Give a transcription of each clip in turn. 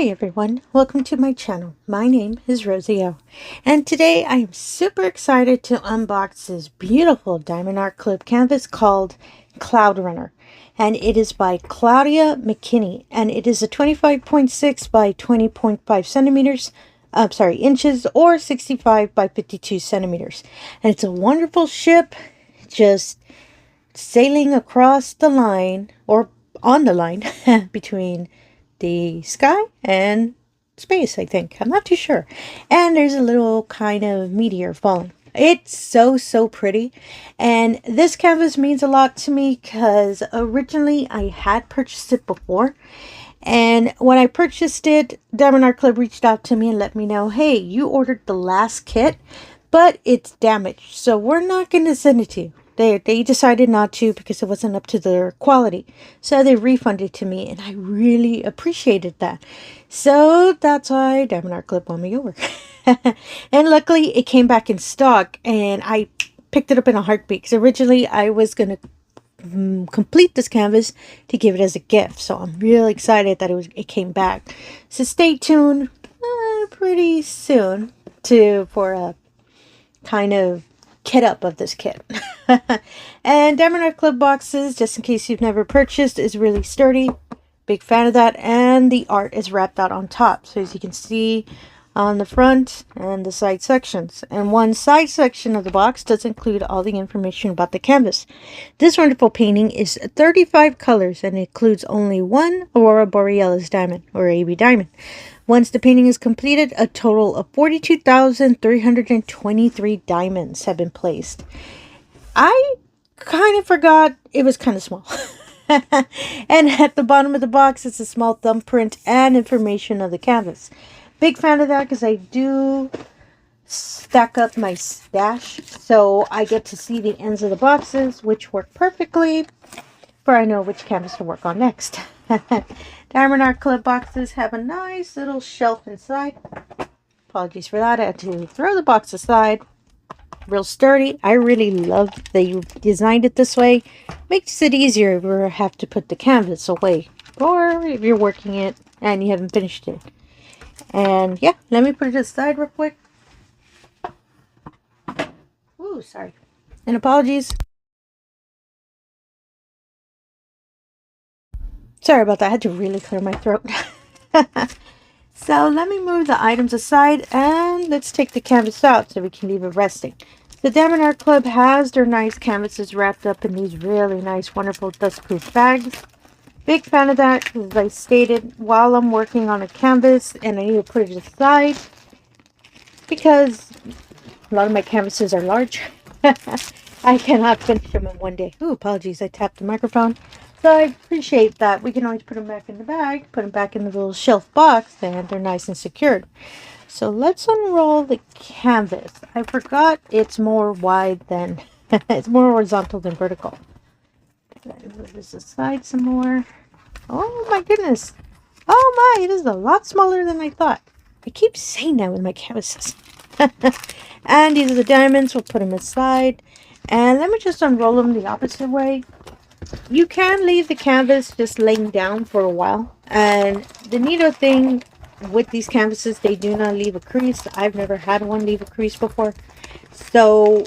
Hi everyone, welcome to my channel. My name is Rosy O, and today I am super excited to unbox this beautiful diamondartclub canvas called Cloud Runner, and it is by Claudia McKinney, and it is a 25.6 by 20.5 centimeters, inches, or 65 by 52 centimeters, and it's a wonderful ship, just sailing across the line, or on the line, between the sky and space, I think. I'm not too sure. And there's a little kind of meteor falling. It's so pretty. And this canvas means a lot to me because originally I had purchased it before. And when I purchased it, diamondartclub reached out to me and let me know, hey, you ordered the last kit, but it's damaged, so we're not going to send it to you. They decided not to because it wasn't up to their quality. So they refunded it to me, and I really appreciated that. So that's why diamondartclub won me over. And luckily it came back in stock, and I picked it up in a heartbeat because originally I was going to complete this canvas to give it as a gift. So I'm really excited that it came back. So stay tuned pretty soon for a kind of kit up of this kit. And diamondartclub boxes, just in case you've never purchased, is really sturdy. Big fan of that. And the art is wrapped out on top, so as you can see on the front and the side sections. And one side section of the box does include all the information about the canvas. This wonderful painting is 35 colors and includes only one Aurora Borealis diamond, or AB diamond. Once the painting is completed, a total of 42,323 diamonds have been placed. I kind of forgot it was kind of small. And at the bottom of the box, it's a small thumbprint and information of the canvas. Big fan of that because I do stack up my stash, so I get to see the ends of the boxes, which work perfectly, for I know which canvas to work on next. Diamondartclub boxes have a nice little shelf inside. Apologies for that. I had to throw the box aside. Real sturdy. I really love that you designed it this way. Makes it easier if you have to put the canvas away, or if you're working it and you haven't finished it. And yeah, let me put it aside real quick. Ooh, sorry. And apologies. Sorry about that. I had to really clear my throat. So let me move the items aside and let's take the canvas out so we can leave it resting. The diamondartclub has their nice canvases wrapped up in these really nice, wonderful dustproof bags. Big fan of that, as I stated, while I'm working on a canvas and I need to put it aside because a lot of my canvases are large. I cannot finish them in one day. Ooh, apologies, I tapped the microphone. So I appreciate that. We can always put them back in the bag, put them back in the little shelf box, and they're nice and secured. So let's unroll the canvas. I forgot it's more wide than, it's more horizontal than vertical. Move this aside some more. Oh my goodness. Oh my, it is a lot smaller than I thought. I keep saying that with my canvases. And these are the diamonds. We'll put them aside. And let me just unroll them the opposite way. You can leave the canvas just laying down for a while. And the neato thing with these canvases, they do not leave a crease. I've never had one leave a crease before. So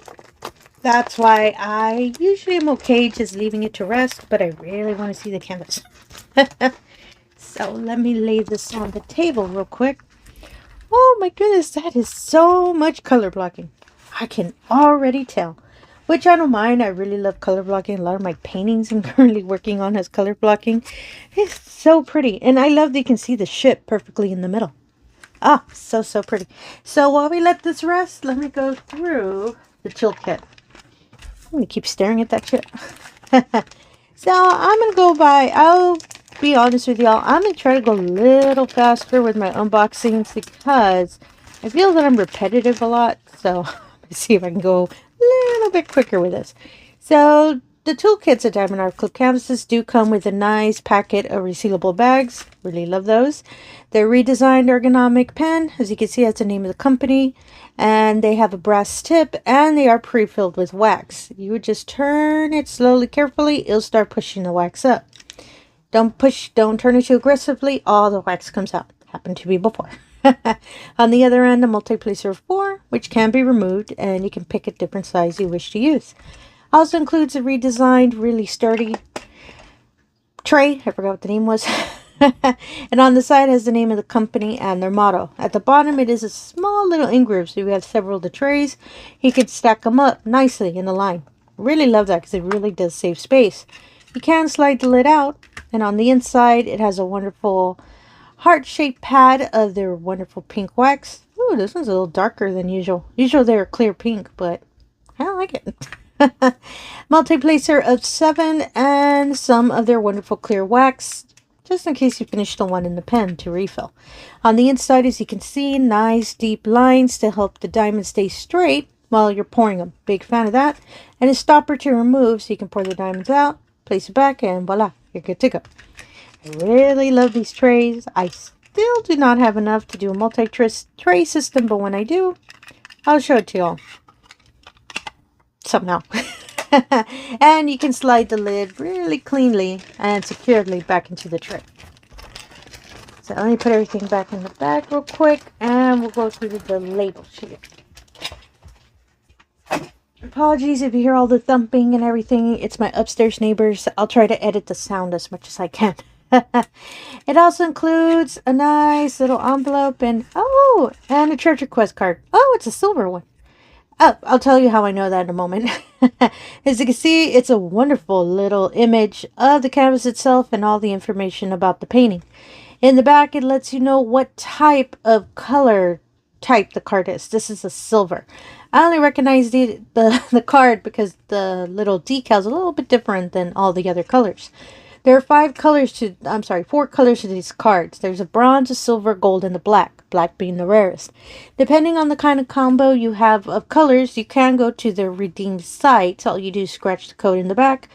that's why I usually am okay just leaving it to rest. But I really want to see the canvas. So let me lay this on the table real quick. Oh my goodness, that is so much color blocking. I can already tell. Which I don't mind. I really love color blocking. A lot of my paintings I'm currently working on has color blocking. It's so pretty. And I love that you can see the ship perfectly in the middle. Ah, so pretty. So while we let this rest, let me go through the chill kit. I'm going to keep staring at that ship. So I'm going to go by, I'll be honest with y'all, I'm going to try to go a little faster with my unboxings because I feel that I'm repetitive a lot. So let's see if I can go little bit quicker with this. So the toolkits at diamondartclub canvases do come with a nice packet of resealable bags. Really love those. They're redesigned ergonomic pen. As you can see, that's the name of the company. And they have a brass tip and they are pre-filled with wax. You would just turn it slowly, carefully. It'll start pushing the wax up. Don't turn it too aggressively. All the wax comes out. happened to be before. On the other end, a multi-placer of 4, which can be removed, and you can pick a different size you wish to use. Also includes a redesigned, really sturdy tray. I forgot what the name was. And on the side has the name of the company and their motto. At the bottom, it is a small little in-groove, so you have several of the trays. You can stack them up nicely in a line. Really love that because it really does save space. You can slide the lid out, and on the inside, it has a wonderful heart-shaped pad of their wonderful pink wax. Ooh, this one's a little darker than usual. Usually they're clear pink, but I don't like it. Multi-placer of 7 and some of their wonderful clear wax, just in case you finish the one in the pen to refill. On the inside, as you can see, nice deep lines to help the diamonds stay straight while you're pouring them. Big fan of that. And a stopper to remove so you can pour the diamonds out, place it back, and voila, you're good to go. I really love these trays. I still do not have enough to do a multi-tray system, but when I do, I'll show it to y'all somehow. And you can slide the lid really cleanly and securely back into the tray. So let me put everything back in the bag real quick, and we'll go through the label sheet. Apologies if you hear all the thumping and everything. It's my upstairs neighbors. I'll try to edit the sound as much as I can. It also includes a nice little envelope and a treasure quest card. Oh, it's a silver one. Oh, I'll tell you how I know that in a moment. As you can see, it's a wonderful little image of the canvas itself and all the information about the painting. In the back, it lets you know what type of color type the card is. This is a silver. I only recognize the card because the little decal is a little bit different than all the other colors. There are 4 colors to these cards. There's a bronze, a silver, gold, and a black. Black being the rarest. Depending on the kind of combo you have of colors, you can go to the redeem site. All you do is scratch the code in the back,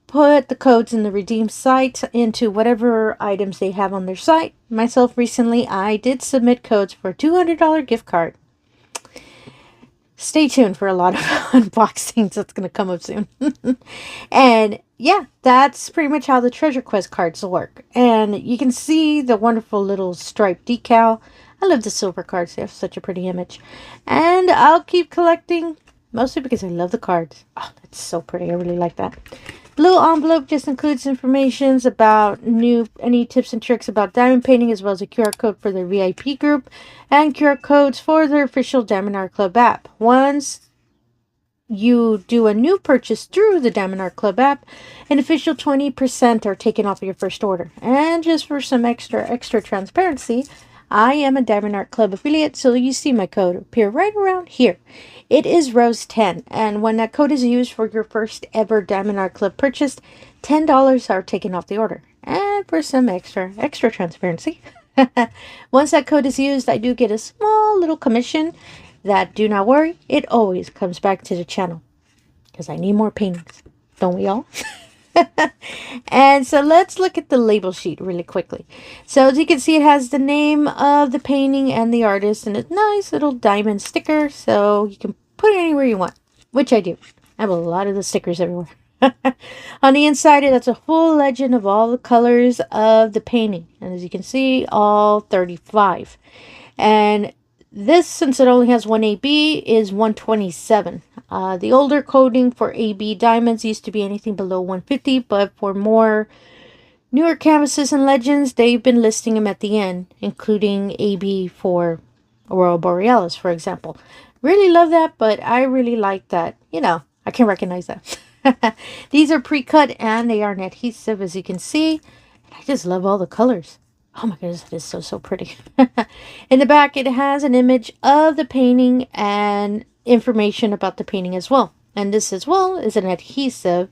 put the codes in the redeem site into whatever items they have on their site. Myself, recently, I did submit codes for a $200 gift card. Stay tuned for a lot of unboxings that's going to come up soon. And yeah, that's pretty much how the treasure quest cards work. And you can see the wonderful little striped decal. I love the silver cards. They have such a pretty image. And I'll keep collecting, mostly because I love the cards. Oh, that's so pretty. I really like that. The little envelope just includes information about any tips and tricks about diamond painting, as well as a QR code for their VIP group and QR codes for their official Diamond Art Club app. Once you do a new purchase through the Diamond Art Club app, an official 20% are taken off of your first order. And just for some extra transparency, I am a Diamond Art Club affiliate, so you see my code appear right around here. It is Rose10, and when that code is used for your first ever Diamond Art Club purchase, $10 are taken off the order. And for some extra transparency, once that code is used, I do get a small little commission that, do not worry, it always comes back to the channel. Because I need more paintings. Don't we all? And so let's look at the label sheet really quickly. So as you can see, it has the name of the painting and the artist and a nice little diamond sticker, so you can put it anywhere you want, which I do. I have a lot of the stickers everywhere. On the inside, that's a full legend of all the colors of the painting, and as you can see, all 35. And this, since it only has one AB, is 127. The older coding for AB diamonds used to be anything below 150, but for newer canvases and legends, they've been listing them at the end, including AB for Aurora Borealis, for example. Really love that, but I really like that, I can recognize that. These are pre-cut and they are adhesive, as you can see. I just love all the colors. Oh my goodness, it is so pretty. In the back, it has an image of the painting and information about the painting as well. And this as well is an adhesive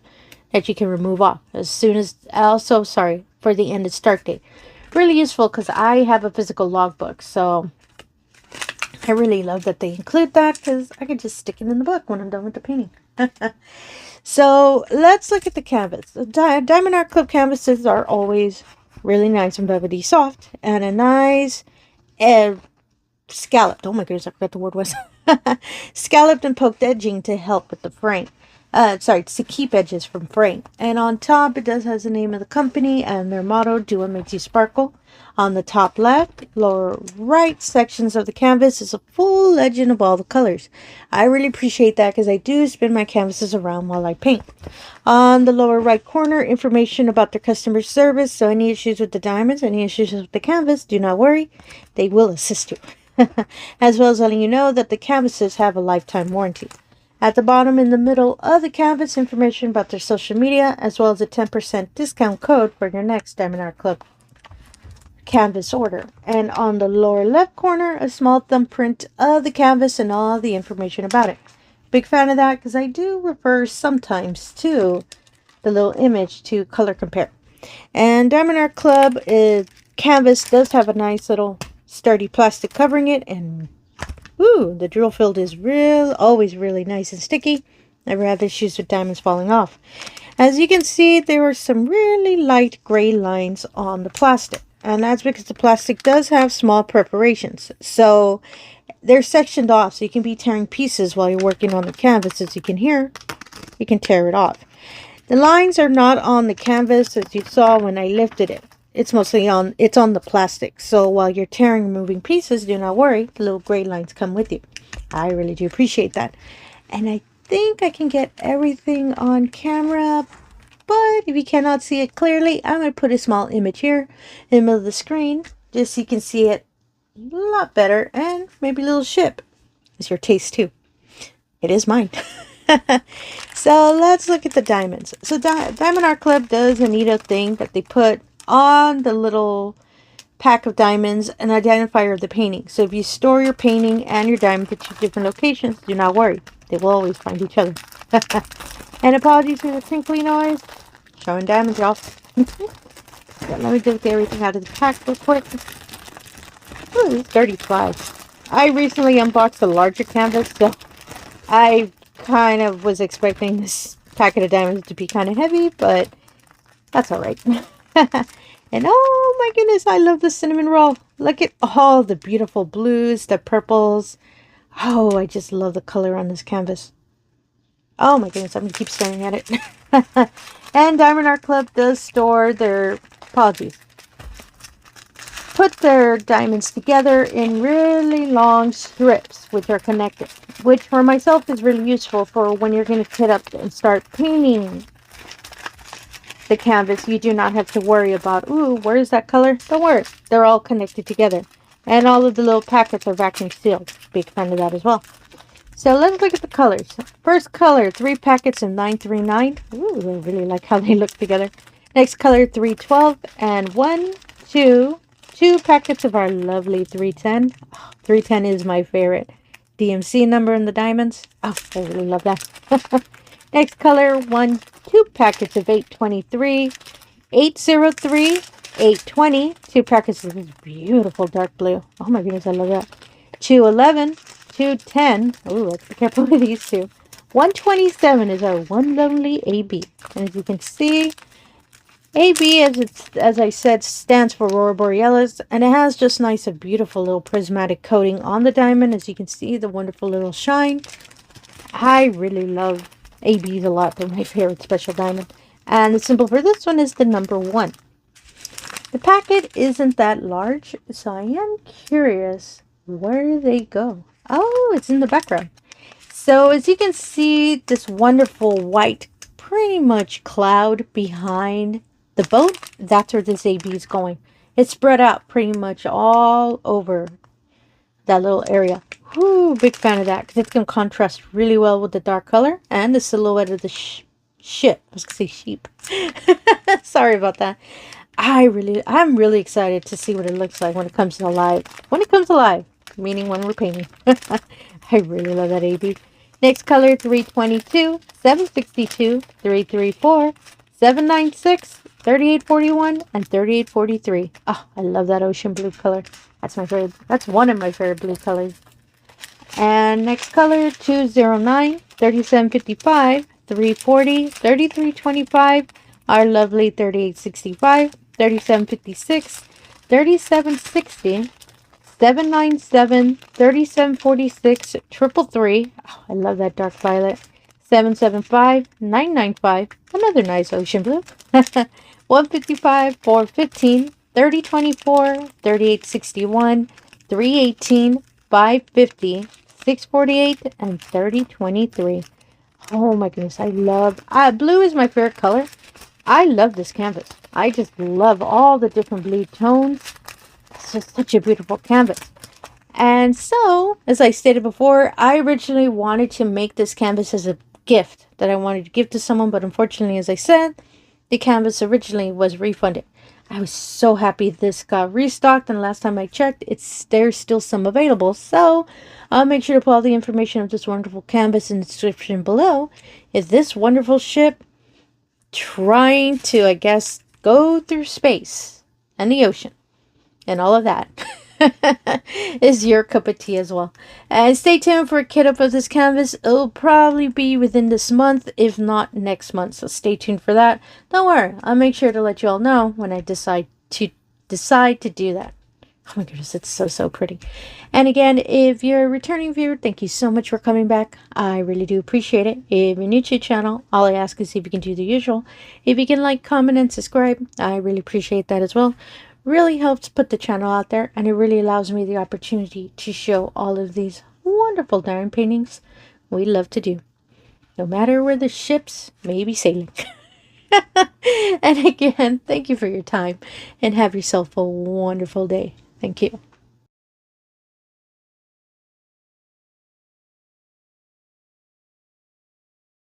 that you can remove off as soon as, also, sorry, for the end of start date. Really useful because I have a physical logbook, so I really love that they include that because I can just stick it in the book when I'm done with the painting. So let's look at the canvas. The Diamond Art Club canvases are always really nice and velvety soft, and a nice scalloped, oh my goodness, I forgot the word was, scalloped and poked edging to help with the frame. Sorry, it's to keep edges from fraying. And on top, it does has the name of the company and their motto, do what makes you sparkle. On the top left, lower right sections of the canvas is a full legend of all the colors. I really appreciate that because I do spin my canvases around while I paint. On the lower right corner, information about their customer service. So any issues with the diamonds, any issues with the canvas, do not worry. They will assist you. As well as letting you know that the canvases have a lifetime warranty. At the bottom in the middle of the canvas, information about their social media, as well as a 10% discount code for your next Diamond Art Club canvas order. And on the lower left corner, a small thumbprint of the canvas and all the information about it. Big fan of that because I do refer sometimes to the little image to color compare. And Diamond Art Club canvas does have a nice little sturdy plastic covering it, and ooh, the drill field is always really nice and sticky. Never had issues with diamonds falling off. As you can see, there are some really light gray lines on the plastic, and that's because the plastic does have small perforations, so they're sectioned off, so you can be tearing pieces while you're working on the canvas. As you can hear, you can tear it off. The lines are not on the canvas as you saw when I lifted it. It's mostly on the plastic. So while you're tearing and moving pieces, do not worry. The little gray lines come with you. I really do appreciate that. And I think I can get everything on camera. But if you cannot see it clearly, I'm going to put a small image here in the middle of the screen. Just so you can see it a lot better. And maybe a little ship. It's your taste too. It is mine. So let's look at the diamonds. So Diamond Art Club does a neat thing that they put on the little pack of diamonds, an identifier of the painting. So if you store your painting and your diamonds at 2 different locations, do not worry. They will always find each other. And apologies for the tinkly noise. Showing diamonds, y'all. Let me just get everything out of the pack real quick. Ooh, these dirty flies. I recently unboxed a larger canvas, so I kind of was expecting this packet of diamonds to be kind of heavy, but that's alright. And oh my goodness, I love the cinnamon roll. Look at all the beautiful blues, the purples. Oh, I just love the color on this canvas. Oh my goodness, I'm going to keep staring at it. And Diamond Art Club does store their, put their diamonds together in really long strips which are connected. Which for myself is really useful for when you're going to kit up and start painting the canvas. You do not have to worry about, ooh, where is that color? Don't worry, they're all connected together, and all of the little packets are vacuum sealed. Big fan of that as well. So let's look at the colors. First color, 3 packets of 939. Ooh, I really like how they look together. Next color, 312, and 2 packets of our lovely 310. Oh, 310 is my favorite DMC number in the diamonds. Oh, I really love that. Next color, 2 packets of 823, 803, 820, 2 packets of this beautiful dark blue. Oh my goodness, I love that. 211, 210. Oh, let's be careful with these two. 127 is our one lovely AB. And as you can see, AB, as I said, stands for Aurora Borealis, and it has just nice, a beautiful little prismatic coating on the diamond. As you can see, the wonderful little shine. I really love ABs a lot. They're my favorite special diamond. And the symbol for this one is the number 1. The packet isn't that large, so I am curious where they go. Oh, it's in the background. So as you can see, this wonderful white, pretty much cloud behind the boat, that's where this AB is going. It's spread out pretty much all over that little area. Whoo, big fan of that because it's going to contrast really well with the dark color and the silhouette of the ship. I was going to say sheep. Sorry about that. I'm really excited to see what it looks like when it comes to alive. When it comes alive, meaning when we're painting. I really love that AB. Next color, 322, 762, 334, 796, 3841, and 3843. Oh, I love that ocean blue color. That's my favorite. That's one of my favorite blue colors. And next color, 209, 3755, 340, 3325, our lovely 3865, 3756, 3760, 797, 3746, 333. Oh, I love that dark violet. 775-995, another nice ocean blue. 155, 415, 3024, 3861, 318, 550, 648, and 3023. Oh my goodness, I love, blue is my favorite color. I love this canvas. I just love all the different blue tones. It's just such a beautiful canvas. And so, as I stated before, I originally wanted to make this canvas as a gift that I wanted to give to someone, but unfortunately, as I said, the canvas originally was refunded. I was so happy this got restocked, and last time I checked, there's still some available. So I'll make sure to put all the information of this wonderful canvas in the description below. Is this wonderful ship trying to, I guess, go through space and the ocean and all of that is your cup of tea as well. And stay tuned for a kit up of this canvas. It'll probably be within this month, if not next month, so stay tuned for that. Don't worry, I'll make sure to let you all know when I decide to do that. Oh my goodness, it's so pretty. And again, if you're a returning viewer, thank you so much for coming back. I really do appreciate it. If you're new to the channel, all I ask is if you can do the usual. If you can like, comment, and subscribe, I really appreciate that as well. Really helps put the channel out there, and it really allows me the opportunity to show all of these wonderful diamond paintings we love to do, no matter where the ships may be sailing. And again, thank you for your time, and have yourself a wonderful day. Thank you.